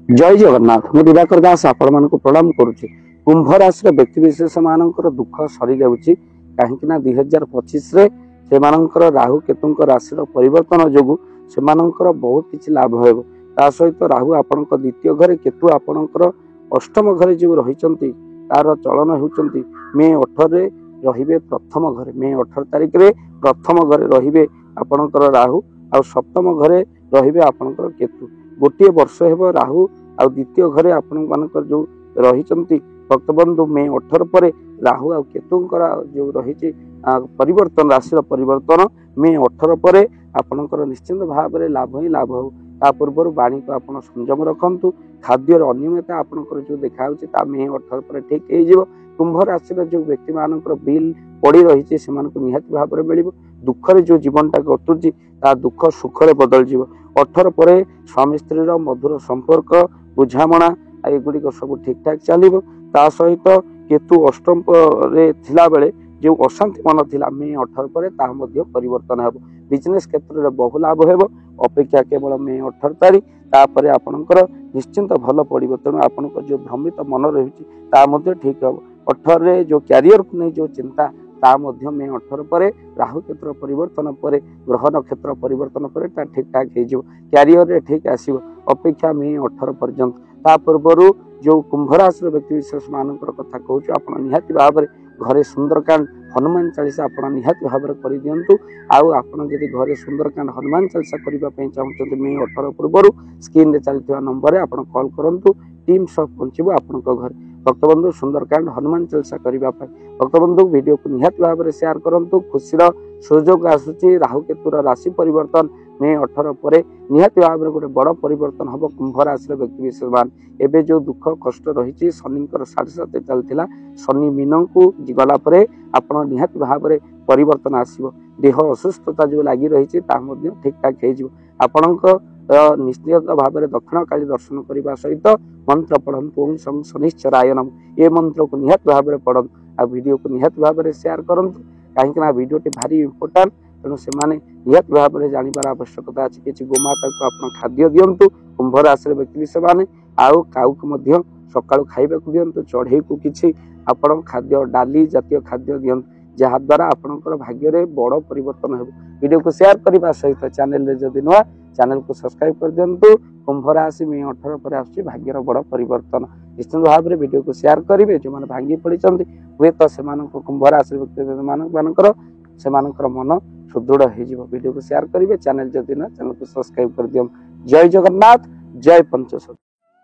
जय जगन्नाथ मु दिवाकर दास आपण मानक प्रणाम करुच्ची। कुंभ राशि व्यक्ति विशेष मानकर दुख सरी जाउची काहेकि ना 2025 रे से मानकर राहु केतु राशि परिवर्तन जोगु से मानकर बहुत किछि लाभ हेबो। ता सहित राहु आपनक द्वितीय घरे केतु आपनकर अष्टम घरे जो रहिचंती तार चलन होउचंती मे 18 रे रहिबे प्रथम घरे। मे 18 तारिख रे प्रथम घरे रहिबे आपनकर राहु आ सप्तम घरे रहिबे आपनकर केतु। गोटे वर्ष हेबो राहु आ द्वितीय घरे आपण मानकर जो रहिचंती भक्तबंधु मे 18 पर राहु आ केतुंकर जो रही परिवर्तन राशि परिवर्तन मे 18 पर आपणकर निश्चिंत भाव में लाभ ही लाभ हो। ता पूर्व वाणी को आप संयम रखु। खाद्य अनियमितता आपणकर जो देखा मे 18 पर ठीक हो। कुंभ राशि जो व्यक्ति मान बिल पड़ी रही से निहाती भाव में मिल दुखरे जो जीवन टा कटुची ता दुख सुखरे बदल जीव। 18 पर स्वामी स्त्री मधुर संपर्क बुझामणा एगुड़िक सब ठीक ठाक चलो। ता सहित केतु अष्टम थिला बेले जो अशांति मन थिला मे 18 पर परिवर्तन हो। बिजनेस क्षेत्र में बहु लाभ हो अपेक्षा केवल मे 18 तारीख तापर आपणकर निश्चिंत भल पड़ो। तेणु आपण जो भ्रमित मन रही ठीक हम। 18 जो क्यारियर को नहीं जो चिंता ता मध्य मे 18 पर राहु क्षेत्र परिवर्तन पर ग्रह नक्षत्र परिवर्तन पर ठीक ठाक हो। क्यारियर ठीक आसो अपेक्षा मे 18 पर्यंत। ता पूर्व जो कुंभ राशि व्यक्ति विशेष मान कथा कहूँ आप निहाती भाव में घरे सुंदरकांड हनुमान चालीसा आप निहाती भाव में कर दिंतु। आदि घरे सुंदरकांड हनुमान चालीसा करने चाहते मे 18 पूर्व स्क्रीन रे चलती नंबर आप कॉल करूँ। टीम सब पहुंचब आपण घर। भक्तबंधु सुंदरकांड हनुमान चालीसा करने भक्तबंधु वीडियो को निहाती भाव में शेयर करूँ। खुशीर सुजोग आसूची राहु केतुर राशि परिवर्तन मे 18 पर निहाती भाव में गोटे बड़ परिवर्तन हम। कुंभ राशि व्यक्ति विशेष मान एवं जो दुख कष्ट रही शनि 7.5 चलता शनि मीन को गलापर आप निहाती भाव में परिवर्तन आसो। देह असुस्थता जो लगी रही ठीक ठाक हो। निश्चित भाव में दक्षिण काली दर्शन करने सहित मंत्र पढ़ु ओम शं शनिश्चराय नमः ये मंत्र को निहाती भाव में पढ़ु। आ वीडियो को निहाती भाव में शेयर करूँ कहीं वीडियो भारी इंपोर्टाट। तेणु से निहाती भाव में जानवर आवश्यकता अच्छी किसी गोमाता को आप खाद्य दिंतु। कुंभ राशि व्यक्ति विशेष मैंने आउ काऊ को सकाळु खाइबा को दिंतु। चढ़ई को किसी आपण खाद्य डाली जातीय खाद्य दिंतु जहाद्वारा आपणकर भाग्य में बड़ परिवर्तन हो। वीडियो को शेयर करने सहित चैनल जदि नुआ चैनल को सब्सक्राइब कर दिंतु। कुंभ राशि मे 18 पर आसुची भाग्यर बड़ परिवर्तन निश्चित भाव में वीडियो को शेयर करेंगे। जो मैंने भांगी पड़ी हुए तो से कुंभ राशि व्यक्ति से मन सुदृढ़ हो। वीडियो को शेयर करेंगे चैनल जदि ना चैनल को सब्सक्राइब कर दियो। जय जगन्नाथ जय पंचशत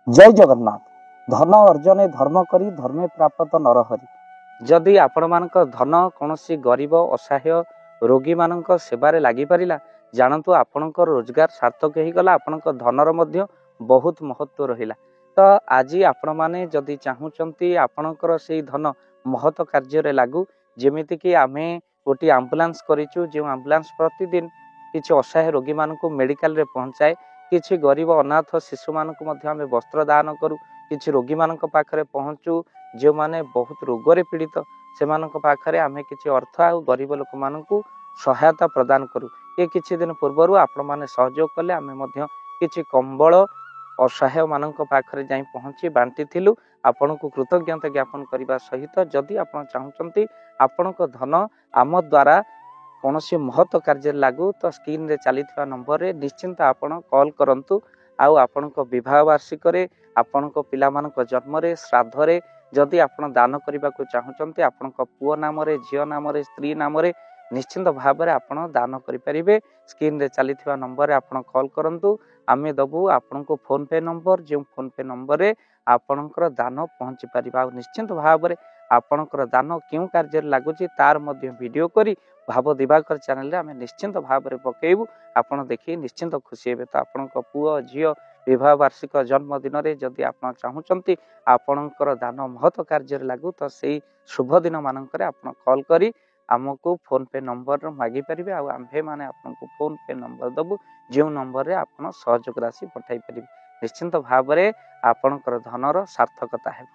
जय जगन्नाथ। धन अर्जन धर्म करी धर्मे प्राप्त नरहरि। जदि आपण मानक धन कौन गरीब असहाय रोगी मानक सेवारे लगी पारिला जानतु आपणक रोजगार सार्थक हो गला। आपणक धनर मध्य बहुत महत्व रहिला। तो आज आपण माने जदि चाहूचंती आपणकर से धन महत कार्य लागू जेमिति कि आमे गोटी आम्बुलांस करिचु जो आम्बुलांस प्रतिदिन किछि असहाय रोगी मानक मेडिकल रे पहुंचाए। किछि गरीब अनाथ शिशु मानक मध्य आमे वस्त्र दान करू। किछि रोगी मानक पाखरे पहुंचू जो माने बहुत रोगरे पीड़ित से मानक पाखरे आमे किछि अर्थ आ गरीब लोक मानकू सहायता प्रदान करू। ये किछि दिन पूर्व आपण माने सहयोग कले आमे मध्य किछि कंबल असहाय मानक पाखरे जाई पहुंची बांटी थिलु। आपण को कृतज्ञता ज्ञापन करने सहित जदि आप चाहते आपण धन आम द्वारा कौन महत्व कार्य लागू तो स्क्रीन रे चली नंबर रे निश्चिंत आपण कॉल करंतु। आपण विवाह वार्षिक आपण पिला जन्म श्राद्ध रे जदि आपण दान करने को चाहते आपण पुओ नाम झील नाम स्त्री नाम निश्चिंत भाव में आपण दान करें। स्क्रीन रे चली नंबर रे आपण कॉल करंतु। आमे दबु आपण को फोन पे नंबर जो फोन पे नंबर रे आपणकर दान पहुंची पारिबा। निश्चिंत भाव में आपणकर दान क्यों कार्य लगुच तार मध्य वीडियो करी भाव दिवाकर चैनल रे आमे निश्चिंत भाव में पकेबू। आपण देखि निश्चिंत खुशी हेबे। तो आपण पुओ झील विवाह वार्षिक जन्मदिन में जदि आप चाहूँगी आपणकर दान महत्व कार्य लागू तो से शुभ दिन मानक आप कॉल करी आमको फोन पे नंबर मागी पारे। आम्भे माने आपको फोन पे नंबर दबु जो नंबर रे आप सहयोग राशि पठाई पारे। निश्चिंत भाव में आपणकर धनर सार्थकता है।